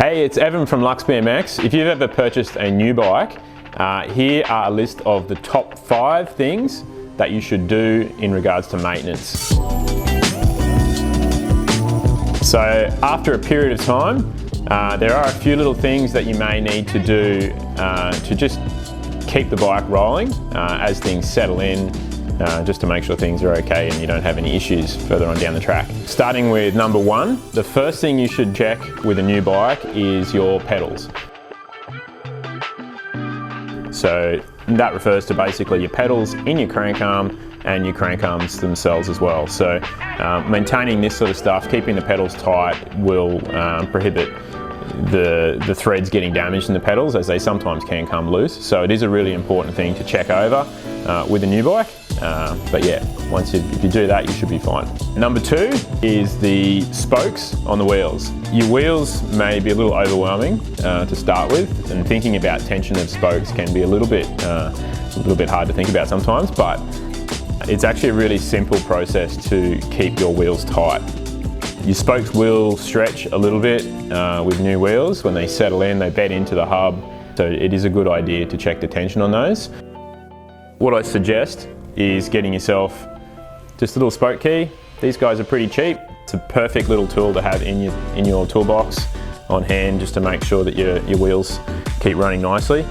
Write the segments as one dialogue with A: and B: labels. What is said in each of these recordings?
A: Hey, it's Evan from Lux BMX. If you've ever purchased a new bike, here are a list of the top 5 things that you should do in regards to maintenance. So after a period of time, there are a few little things that you may need to do to just keep the bike rolling as things settle in, just to make sure things are okay and you don't have any issues further on down the track. Starting with number 1, the first thing you should check with a new bike is your pedals. So that refers to basically your pedals in your crank arm and your crank arms themselves as well. So maintaining this sort of stuff, keeping the pedals tight, will prohibit the threads getting damaged in the pedals, as they sometimes can come loose. So it is a really important thing to check over with a new bike. But yeah, if you do that, you should be fine. Number 2 is the spokes on the wheels. Your wheels may be a little overwhelming to start with, and thinking about tension of spokes can be a little bit hard to think about sometimes, but it's actually a really simple process to keep your wheels tight. Your spokes will stretch a little bit with new wheels. When they settle in, they bed into the hub, so it is a good idea to check the tension on those. What I suggest is getting yourself just a little spoke key. These guys are pretty cheap. It's a perfect little tool to have in your toolbox on hand, just to make sure that your wheels keep running nicely.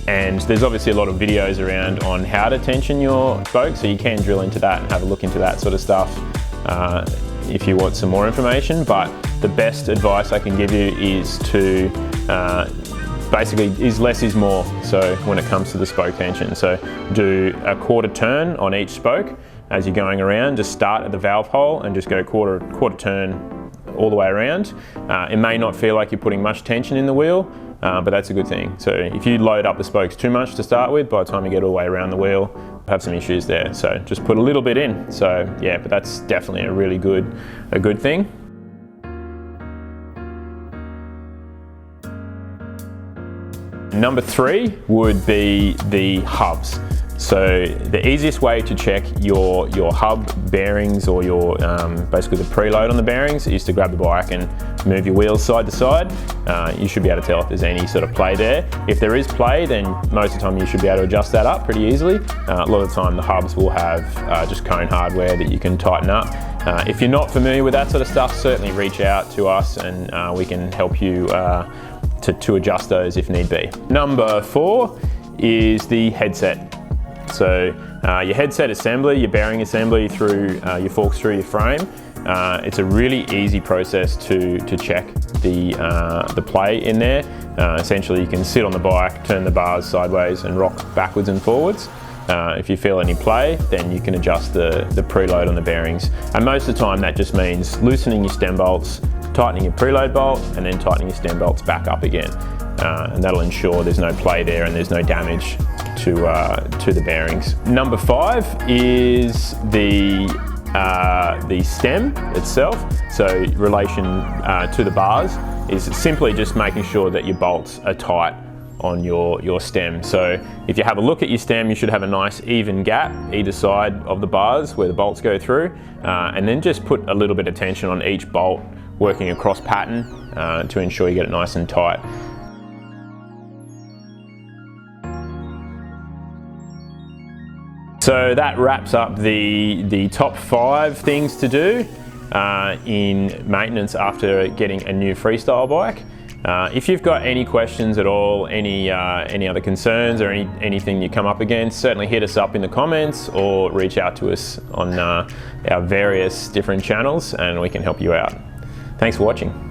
A: And there's obviously a lot of videos around on how to tension your spokes, so you can drill into that and have a look into that sort of stuff if you want some more information. But the best advice I can give you is to basically less is more. So when it comes to the spoke tension, so do a quarter turn on each spoke as you're going around. Just start at the valve hole and just go quarter turn all the way around. It may not feel like you're putting much tension in the wheel, but that's a good thing. So if you load up the spokes too much to start with, by the time you get all the way around the wheel, you'll have some issues there. So just put a little bit in. So yeah, but that's definitely a really good thing. Number 3 would be the hubs. So the easiest way to check your hub bearings, or your basically the preload on the bearings, is to grab the bike and move your wheels side to side. You should be able to tell if there's any sort of play there. If there is play, then most of the time you should be able to adjust that up pretty easily. A lot of the time the hubs will have just cone hardware that you can tighten up. If you're not familiar with that sort of stuff, certainly reach out to us and we can help you to adjust those if need be. Number 4 is the headset. So your headset assembly, your bearing assembly through your forks through your frame, it's a really easy process to check the play in there. Essentially you can sit on the bike, turn the bars sideways and rock backwards and forwards. If you feel any play, then you can adjust the preload on the bearings. And most of the time that just means loosening your stem bolts, tightening your preload bolt, and then tightening your stem bolts back up again. And that'll ensure there's no play there and there's no damage to the bearings. Number 5 is the stem itself. So relation to the bars is simply just making sure that your bolts are tight on your stem. So if you have a look at your stem, you should have a nice even gap either side of the bars where the bolts go through, and then just put a little bit of tension on each bolt, working across pattern to ensure you get it nice and tight. So that wraps up the top 5 things to do in maintenance after getting a new freestyle bike. If you've got any questions at all, any other concerns or anything you come up against, certainly hit us up in the comments or reach out to us on our various different channels and we can help you out. Thanks for watching.